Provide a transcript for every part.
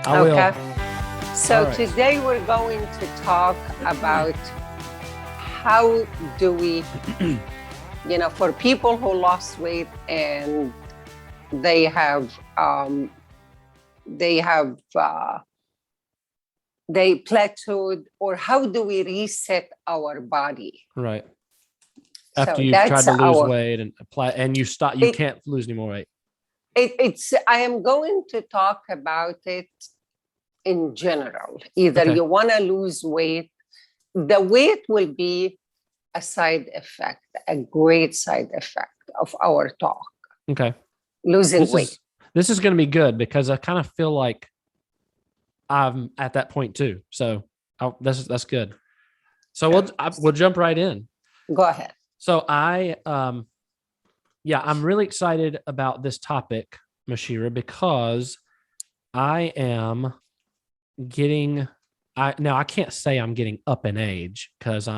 I will. Okay. So All right. today we're going to talk about how do we, for people who lost weight and they have, they plateaued, or how do we reset our body? Right. So After you've that's tried to lose our, weight and apply, and you stop, you can't lose any more weight. I am going to talk about it in general. Either Okay. you want to lose weight, the weight will be a side effect, a great side effect of our talk, Okay. losing weight. This is going to be good because I kind of feel like I'm at that point too. So that's good. So we'll jump right in. Go ahead. So I'm really excited about this topic, Moshira, because I am getting, I can't say I'm getting up in age because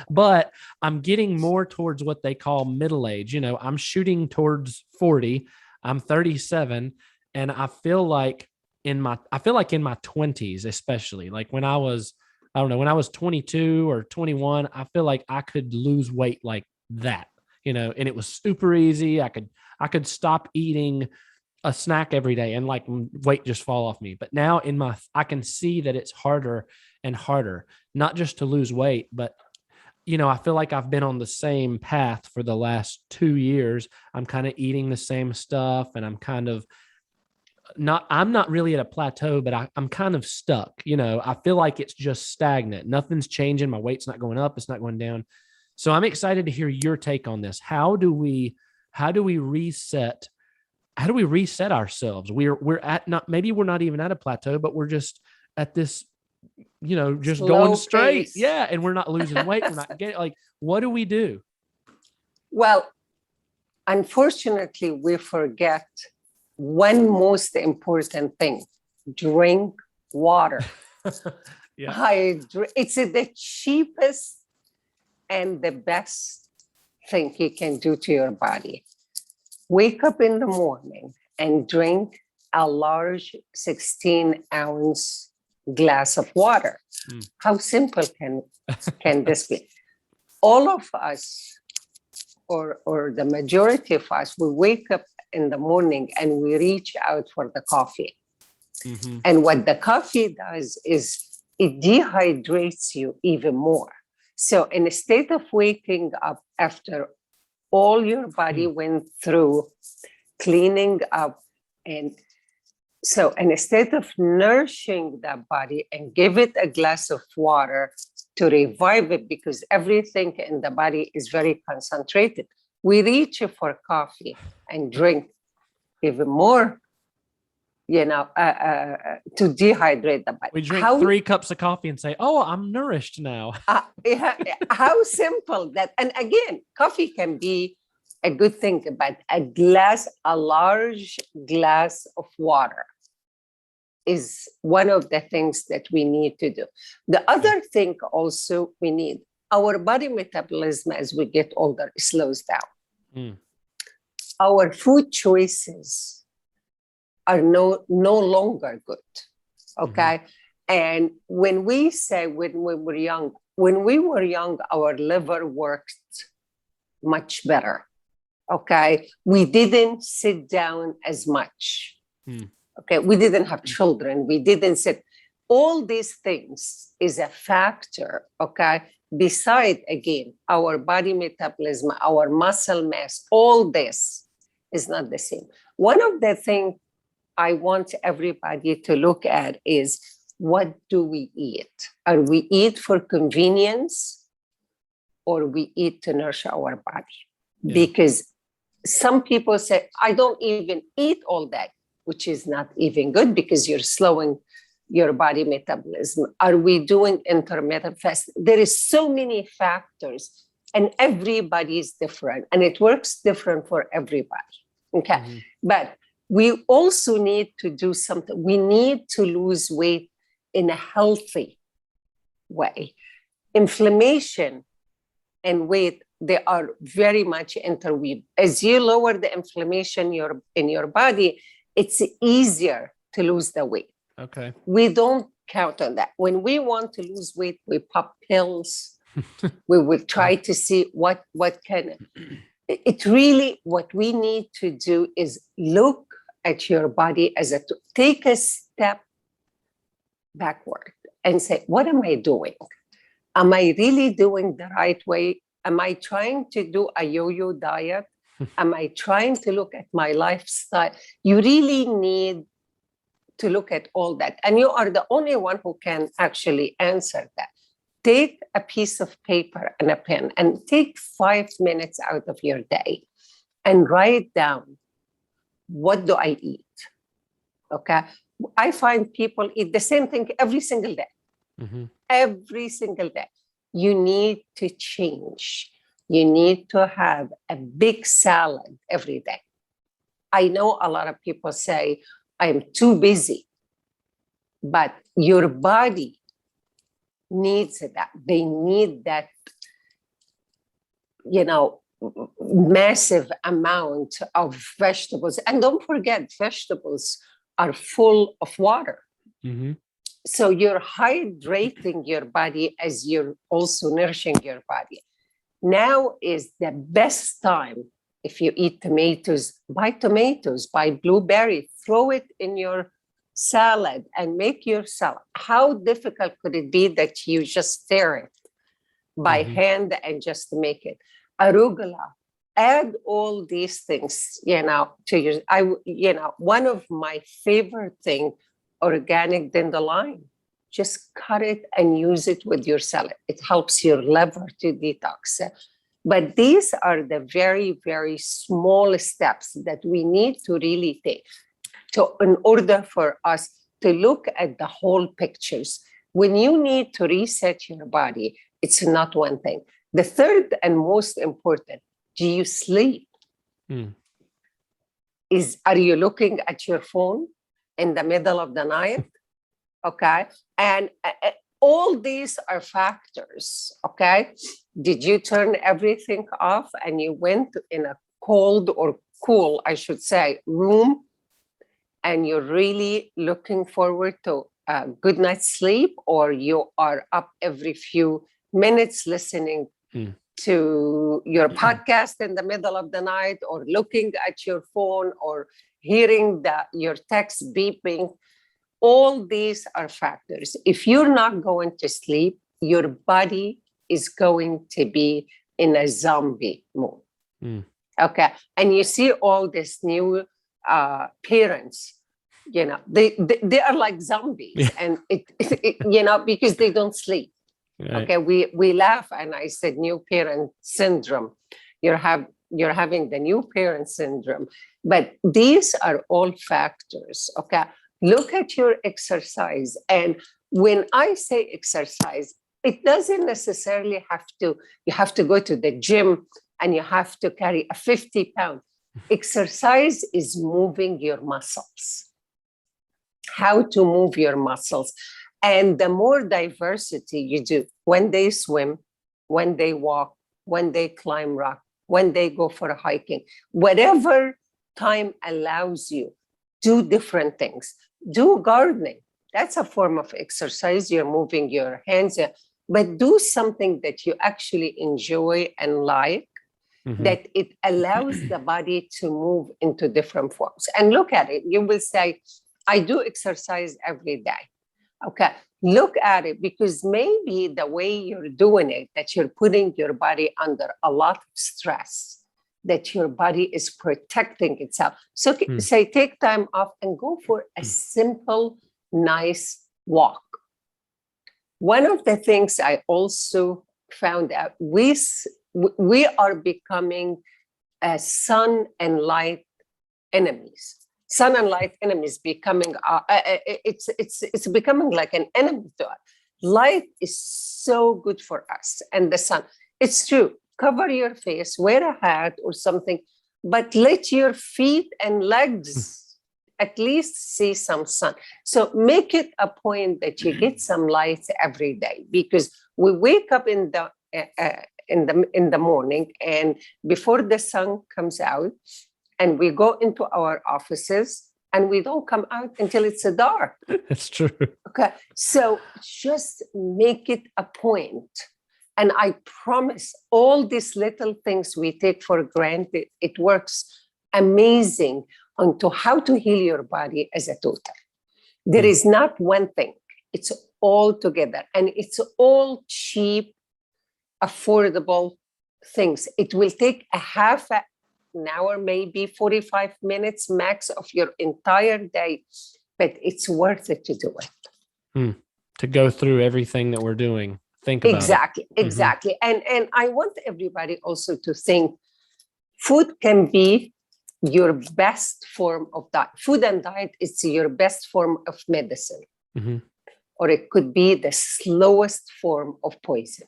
but I'm getting more towards what they call middle age. I'm shooting towards 40. I'm 37, and I feel like in my 20s, especially like when I was 22 or 21, I feel like I could lose weight like that, and it was super easy. I could stop eating a snack every day and like weight just fall off me. But now I can see that it's harder and harder, not just to lose weight, but I feel like I've been on the same path for the last 2 years. I'm kind of eating the same stuff, and I'm not really at a plateau, but I'm kind of stuck. I feel like it's just stagnant. Nothing's changing. My weight's not going up. It's not going down. So I'm excited to hear your take on this. How do we reset? How do we reset ourselves? We're at maybe we're not even at a plateau, but we're just at this, just Slow going straight. pace. Yeah. And we're not losing weight. We're not getting what do we do? Well, unfortunately, we forget one most important thing: drink water. Yeah. It's the cheapest and the best thing you can do to your body. Wake up in the morning and drink a large 16-ounce glass of water. How simple can this be? All of us, or the majority of us, we wake up in the morning and we reach out for the coffee. Mm-hmm. And what the coffee does is it dehydrates you even more. So instead of waking up after all your body went through cleaning up, and so instead of nourishing that body and give it a glass of water to revive it, because everything in the body is very concentrated, we reach for coffee and drink even more, to dehydrate the body. We drink 3 cups of coffee and say, "Oh, I'm nourished now." How simple that! And again, coffee can be a good thing, but a large glass of water is one of the things that we need to do. The other thing also we need, our body metabolism as we get older slows down. Our food choices are no longer good. Okay. And when we say when we were young, our liver worked much better. Okay. We didn't sit down as much. Okay. We didn't have children. We didn't sit. All these things is a factor. Okay. Beside, again, our body metabolism, our muscle mass, all this is not the same. One of the things I want everybody to look at is, what do we eat? Are we eat for convenience, or we eat to nourish our body? Yeah. Because some people say, I don't even eat all that, which is not even good because you're slowing your body metabolism. Are we doing intermittent fasting? There is so many factors, and everybody is different, and it works different for everybody. Okay. But we also need to do something. We need to lose weight in a healthy way. Inflammation and weight, they are very much interweaved. As you lower the inflammation in your body, it's easier to lose the weight. Okay. We don't count on that. When we want to lose weight, we pop pills. We will try to see what can. It really, what we need to do is look at your body as take a step backward and say, what am I doing? Am I really doing the right way? Am I trying to do a yo-yo diet? Am I trying to look at my lifestyle? You really need to look at all that. And you are the only one who can actually answer that. Take a piece of paper and a pen and take 5 minutes out of your day and write down, what do I eat? Okay. I find people eat the same thing every single day. Mm-hmm. Every single day. You need to change. You need to have a big salad every day. I know a lot of people say, I'm too busy, but your body needs that. They need that, massive amount of vegetables. And don't forget, vegetables are full of water. Mm-hmm. So you're hydrating your body as you're also nourishing your body. Now is the best time. If you eat tomatoes, buy blueberry, throw it in your salad and make your salad. How difficult could it be that you just stir it by hand and just make it? Arugula, add all these things, to your, one of my favorite thing, organic dandelion. Just cut it and use it with your salad. It helps your liver to detox. But these are the very, very small steps that we need to really take in order for us to look at the whole pictures. When you need to reset your body, it's not one thing. The third and most important, do you sleep? Are you looking at your phone in the middle of the night? Okay. And all these are factors. Okay. Did you turn everything off and you went in a cold or cool, I should say, room, and you're really looking forward to a good night's sleep, or you are up every few minutes listening to your podcast in the middle of the night, or looking at your phone, or hearing your text beeping? All these are factors. If you're not going to sleep, your body is going to be in a zombie mode. Okay. And you see all these new parents, they are like zombies. And because they don't sleep. Right. Okay. We laugh, and I said new parent syndrome. You're having the new parent syndrome. But these are all factors. Okay. Look at your exercise. And when I say exercise, it doesn't necessarily you have to go to the gym and you have to carry a 50-pound. Exercise is moving your muscles. How to move your muscles. And the more diversity you do, when they swim, when they walk, when they climb rock, when they go for hiking, whatever time allows you, do different things. Do gardening. That's a form of exercise. You're moving your hands, but do something that you actually enjoy and like, that it allows the body to move into different forms. And look at it. You will say, I do exercise every day. Okay. Look at it, because maybe the way you're doing it, that you're putting your body under a lot of stress, that your body is protecting itself. So say, take time off and go for a simple, nice walk. One of the things I also found out, we are becoming sun and light enemies. Sun and light enemies becoming, it's becoming like an enemy to us. Light is so good for us, and the sun. It's true. Cover your face, wear a hat or something, but let your feet and legs at least see some sun. So make it a point that you get some light every day, because we wake up in the morning, and before the sun comes out, and we go into our offices and we don't come out until it's dark. It's true. Okay. So just make it a point. And I promise all these little things we take for granted, it works amazing onto how to heal your body as a total. There is not one thing. It's all together. And it's all cheap, affordable things. It will take a half an hour, maybe 45 minutes max of your entire day, but it's worth it to do it. To go through everything that we're doing. Think about Exactly. And I want everybody also to think food can be your best form of diet. Food and diet is your best form of medicine. Or it could be the slowest form of poison.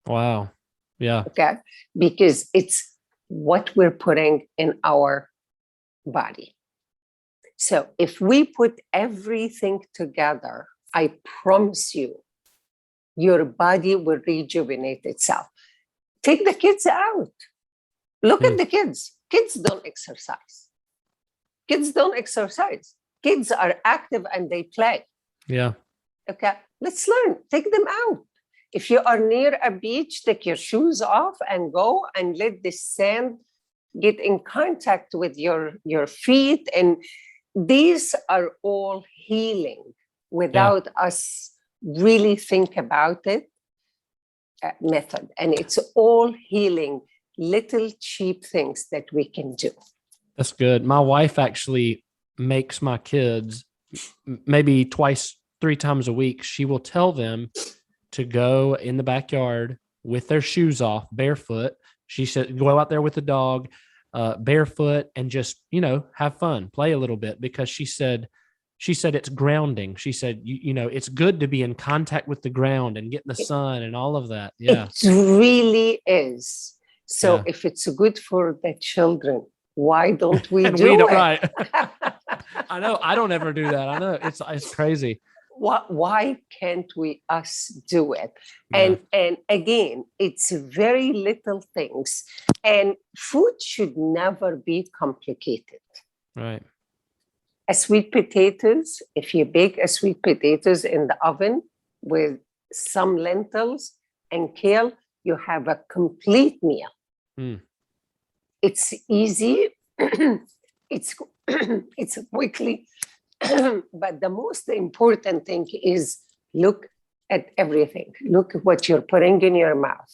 Wow. Yeah. Okay. Because it's what we're putting in our body. So if we put everything together, I promise you, your body will rejuvenate itself. Take the kids out. Look at the kids. Kids don't exercise. Kids are active and they play. Yeah. Okay. Let's learn. Take them out. If you are near a beach, take your shoes off and go and let the sand get in contact with your feet. And these are all healing without us really think about it method. And it's all healing, little cheap things that we can do. That's good. My wife actually makes my kids maybe 2-3 times a week. She will tell them to go in the backyard with their shoes off, barefoot. She said, go out there with the dog, barefoot, and just, have fun, play a little bit, because she said it's grounding. She said, it's good to be in contact with the ground and get in the sun and all of that. Yeah. It really is. So if it's good for the children, why don't we do it? Right. I know. I don't ever do that. I know. It's crazy. Why can't we us do it? And again, it's very little things. And food should never be complicated. Right. A sweet potatoes, if you bake a sweet potatoes in the oven with some lentils and kale, you have a complete meal. It's easy. It's quickly. But the most important thing is look at everything. Look at what you're putting in your mouth.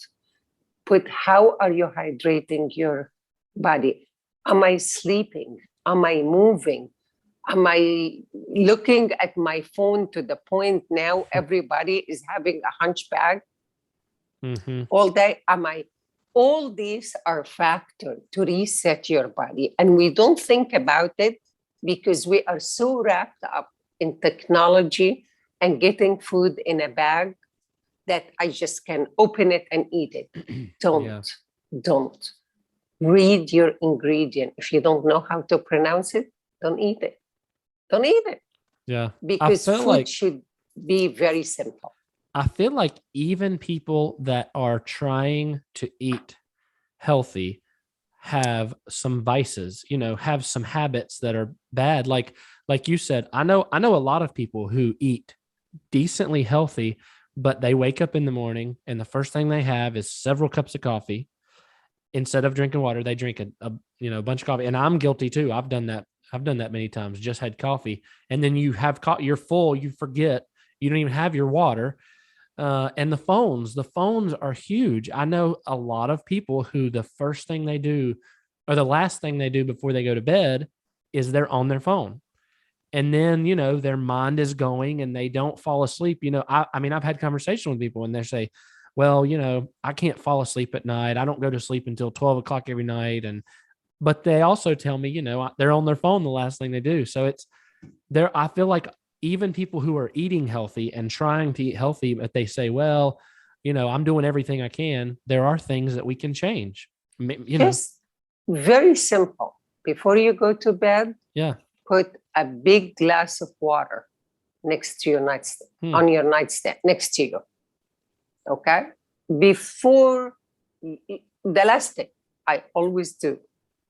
How are you hydrating your body? Am I sleeping? Am I moving? Am I looking at my phone to the point now everybody is having a hunchback all day? All these are factors to reset your body. And we don't think about it because we are so wrapped up in technology and getting food in a bag that I just can open it and eat it. Don't. Read your ingredient. If you don't know how to pronounce it, don't eat it. Yeah. Because food should be very simple. I feel like even people that are trying to eat healthy have some vices, have some habits that are bad. Like you said, I know a lot of people who eat decently healthy, but they wake up in the morning and the first thing they have is several cups of coffee. Instead of drinking water, they drink a bunch of coffee. And I'm guilty too. I've done that many times, just had coffee. And then you have you're full, you forget, you don't even have your water. And the phones are huge. I know a lot of people who the first thing they do or the last thing they do before they go to bed is they're on their phone. And then, their mind is going and they don't fall asleep. I've had conversations with people and they say, well, I can't fall asleep at night. I don't go to sleep until 12 o'clock every night. But they also tell me, they're on their phone the last thing they do. So it's there. I feel like even people who are eating healthy and trying to eat healthy, but they say, well, I'm doing everything I can. There are things that we can change. Just very simple. Before you go to bed, put a big glass of water next to your nightstand, on your nightstand, next to you. Okay? Before, the last thing I always do,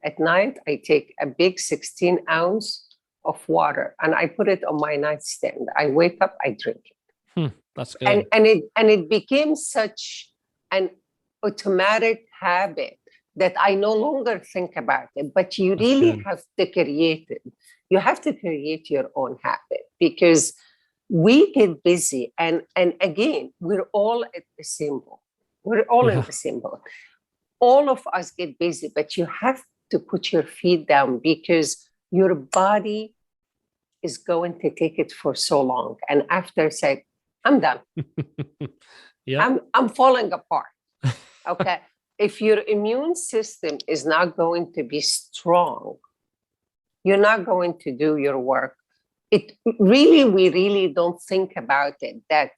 at night, I take a big 16-ounce of water and I put it on my nightstand. I wake up, I drink it. That's good. And it became such an automatic habit that I no longer think about it. But you That's really good. have to create it. You have to create your own habit because we get busy. And again, we're all at the same boat. We're all in Yeah. the same boat. All of us get busy, but you have to put your feet down because your body is going to take it for so long. And after say, I'm done. Yeah. I'm falling apart. Okay. If your immune system is not going to be strong, you're not going to do your work. We really don't think about it that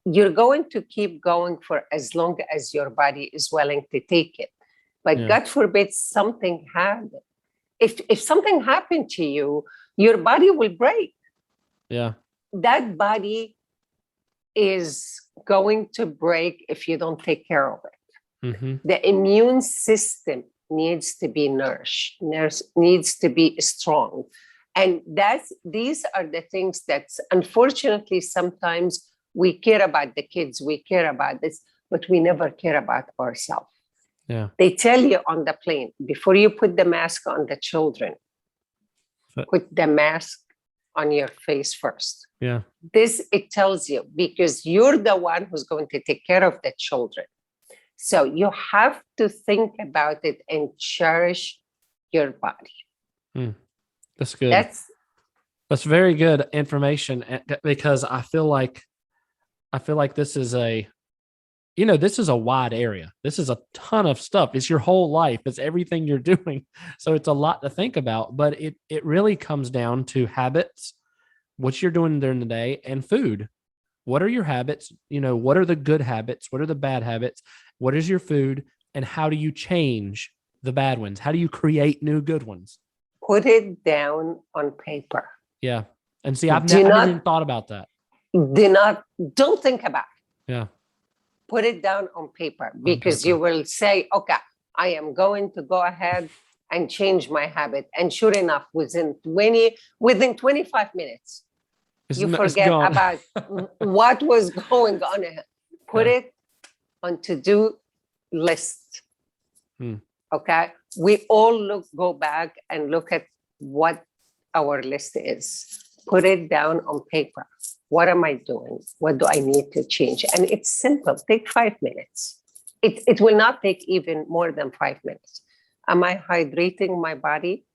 you're going to keep going for as long as your body is willing to take it. But Yeah. God forbid something happened. If something happened to you, your body will break. Yeah. That body is going to break if you don't take care of it. Mm-hmm. The immune system needs to be nourished, needs to be strong. And these are the things that unfortunately sometimes we care about the kids, we care about this, but we never care about ourselves. Yeah. They tell you on the plane, before you put the mask on the children, put the mask on your face first. Yeah. This, it tells you, because you're the one who's going to take care of the children. So you have to think about it and cherish your body. That's good. That's very good information because I feel like this is this is a wide area. This is a ton of stuff. It's your whole life. It's everything you're doing. So it's a lot to think about, but it really comes down to habits, what you're doing during the day, and food. What are your habits? What are the good habits? What are the bad habits? What is your food? And how do you change the bad ones? How do you create new good ones? Put it down on paper. Yeah. And see, I've never even thought about that. Don't think about it. Yeah. Put it down on paper because you will say, okay, I am going to go ahead and change my habit. And sure enough, within 25 minutes, you forget about what was going on. Put it on to-do list. Okay. We all go back and look at what our list is. Put it down on paper. What am I doing? What do I need to change? And it's simple. Take 5 minutes. It will not take even more than 5 minutes. Am I hydrating my body?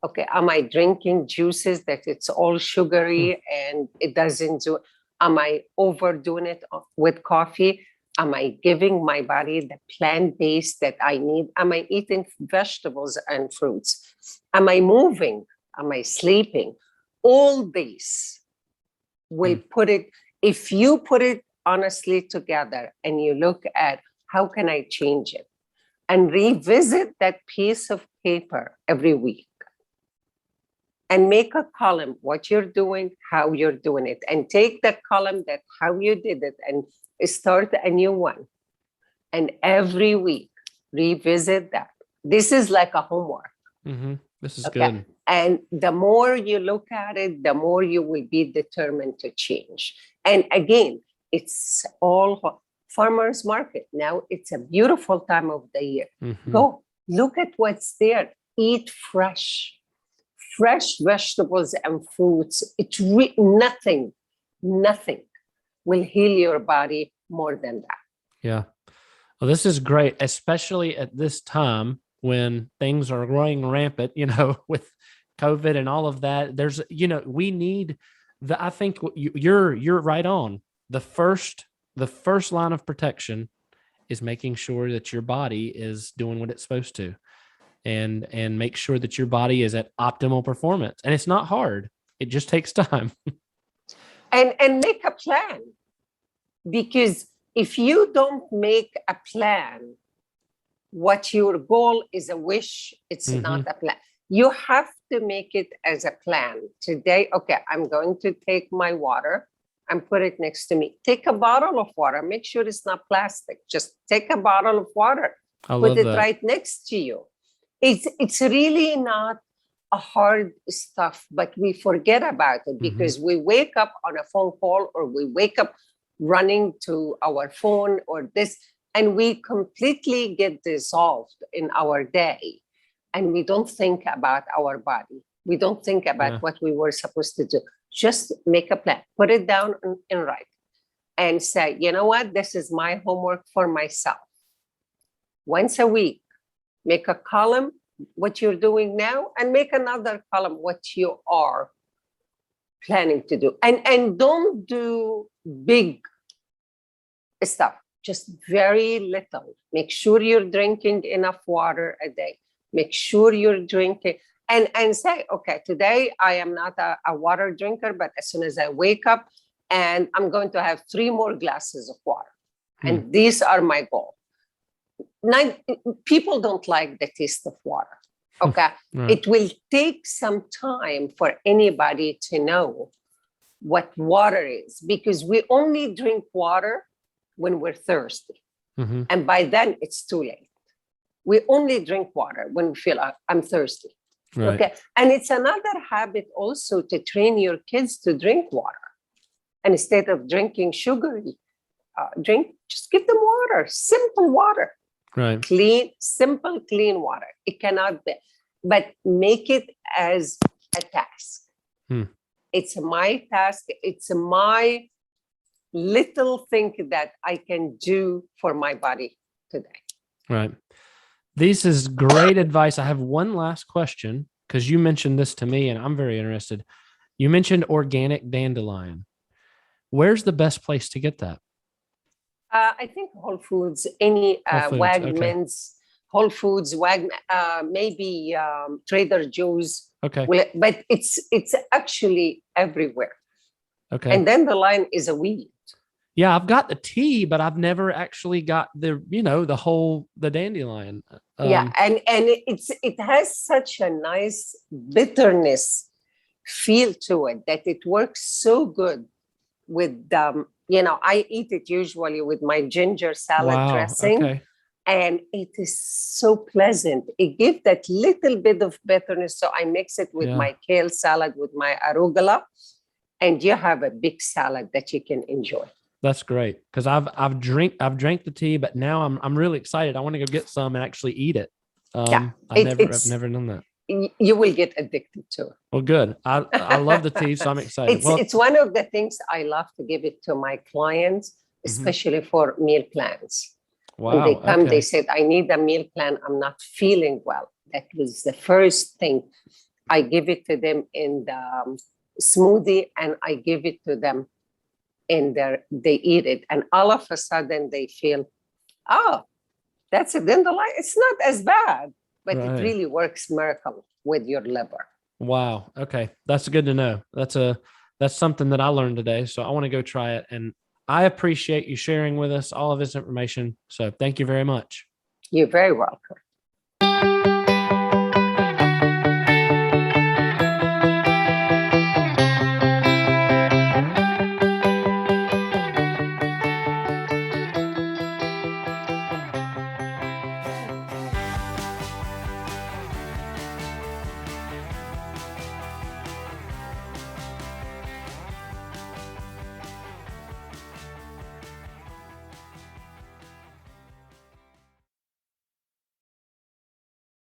Okay. Am I drinking juices that it's all sugary and it doesn't do? Am I overdoing it with coffee? Am I giving my body the plant-based that I need? Am I eating vegetables and fruits? Am I moving? Am I sleeping? All these will put it, if you put it honestly together and you look at how can I change it and revisit that piece of paper every week and make a column, what you're doing, how you're doing it, and take the column that how you did it and start a new one. And every week, revisit that. This is like a homework. This is good. And the more you look at it, the more you will be determined to change. And again, it's all farmers market. Now it's a beautiful time of the year. Go look at what's there. Eat fresh vegetables and fruits. It's nothing will heal your body more than that. Yeah. Well, this is great, especially at this time when things are growing rampant, with COVID and all of that. There's, we need I think you're right on. The first line of protection is making sure that your body is doing what it's supposed to and make sure that your body is at optimal performance. And it's not hard. It just takes time. And make a plan, because if you don't make a plan, what your goal is a wish, it's not a plan. You have to make it as a plan. Today, okay, I'm going to take my water and put it next to me. Take a bottle of water. Make sure it's not plastic. Just take a bottle of water. Put it right next to you. It's really not a hard stuff, but we forget about it because we wake up on a phone call or we wake up running to our phone or this, and we completely get dissolved in our day. And we don't think about our body. We don't think about what we were supposed to do. Just make a plan, put it down and write, and say, you know what, this is my homework for myself. Once a week, make a column, what you're doing now, and make another column, what you are planning to do. And don't do big stuff, just very little. Make sure you're drinking enough water a day. Make sure you're drinking, and say, okay, today I am not a water drinker, but as soon as I wake up, and I'm going to have 3 more glasses of water. And these are my goals. People don't like the taste of water. Okay. Right. It will take some time for anybody to know what water is, because we only drink water when we're thirsty. And by then it's too late. We only drink water when we feel I'm thirsty. Right. Okay. And it's another habit also to train your kids to drink water. And instead of drinking sugary drink, just give them water, simple water. Right. Clean, simple, clean water. It cannot be, but make it as a task. It's my task. It's my little thing that I can do for my body today. Right. This is great advice. I have one last question because you mentioned this to me and I'm very interested. You mentioned organic dandelion. Where's the best place to get that? I think Whole Foods, any Wegmans, Whole Foods, maybe Trader Joe's. Okay. But it's actually everywhere. Okay. And dandelion is a weed. Yeah, I've got the tea, but I've never actually got the dandelion. Yeah, and it has such a nice bitterness feel to it that it works so good with I eat it usually with my ginger salad dressing. Okay. And it is so pleasant. It gives that little bit of bitterness. So I mix it with my kale salad, with my arugula, and you have a big salad that you can enjoy. That's great, because I've drank the tea, but now I'm really excited. I want to go get some and actually eat it. I've never done that. You will get addicted to it. Well, good. I love the tea, so I'm excited. It's one of the things I love to give it to my clients, especially for meal plans. Wow. When they come, they said, I need a meal plan. I'm not feeling well. That was the first thing. I give it to them in the smoothie, and I give it to them they eat it. And all of a sudden they feel, oh, that's a dandelion. It's not as bad, but it really works miracle with your liver. Wow. Okay. That's good to know. That's something that I learned today. So I want to go try it. And I appreciate you sharing with us all of this information. So thank you very much. You're very welcome.